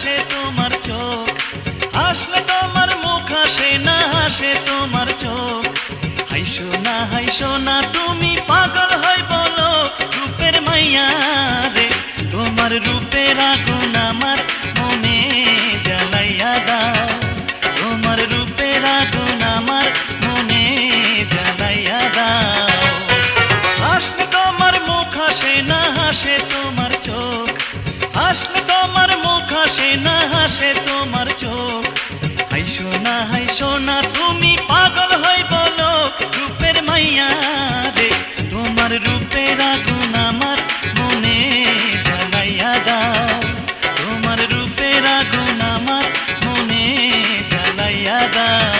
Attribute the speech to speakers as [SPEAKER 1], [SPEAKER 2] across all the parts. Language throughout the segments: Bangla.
[SPEAKER 1] হাসে তোমার চোখ, হাসলে তোমার মুখ হাসে না, হাসে তোমার চোখ। হাইসো না তুমি পাগল হই বলো রূপের মাইয়া রে, তোমার রূপের আগুন আমার মনে জ্বালাইয়া দাও, তোমার রূপের আগুন আমার মনে জ্বালাইয়া দাও। হাসলে তোমার মুখ হাসে না, হাসে তোমার চোখ, হাসলে তোমার মুখ হাসে না, হাসে তোমার চোখ। হাইসো না তুমি পাগল হই বলো রূপের মাইয়া রে, তোমার রূপের আগুন আমার মনে জ্বালাইয়া দাও, তোমার রূপের আগুন আমার মনে জ্বালাইয়া দাও।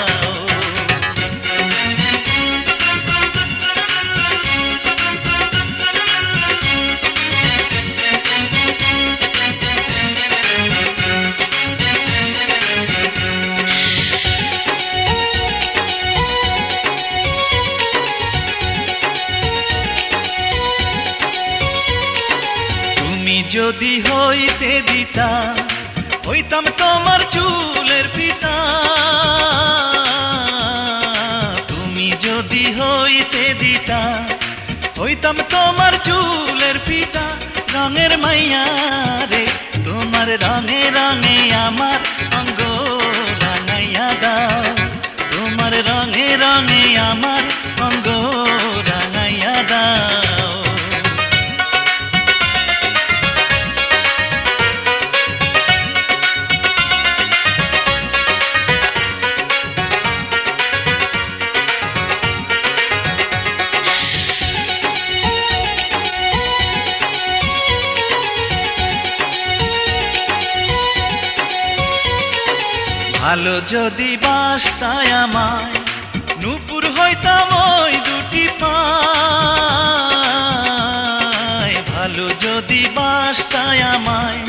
[SPEAKER 1] যদি হইতে দিতা হইতাম তোমার চুলের পিতা, তুমি যদি হইতে দিতা হইতাম তোমার চুলের পিতা। রঙের মাইয়া রে, তোমার রঙে রঙে আমার অঙ্গ রাঙাইয়া দাও, তোমার রঙে রঙে আমার অঙ্গ রাঙাইয়া দাও। ভালো যদি বাসতায় আমায় নূপুর হইতাম ওই দুটি পায়, ভালো যদি বাসতায় আমায়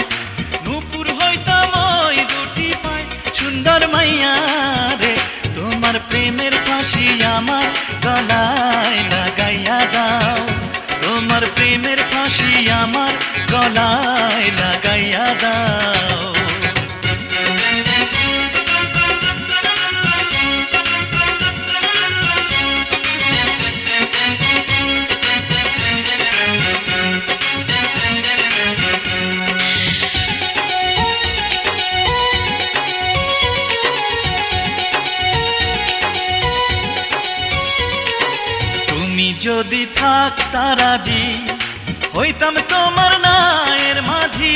[SPEAKER 1] নূপুর হইতাম ওই দুটি পায়। সুন্দর মাইয়া রে, তোমার প্রেমের ফাঁসি আমার গলায় লাগাইয়া দাও, তোমার প্রেমের ফাঁসি আমার গলায় লাগাইয়া দাও। যদি থাকতা রাজি হইতাম তোমার নায়ের মাঝি,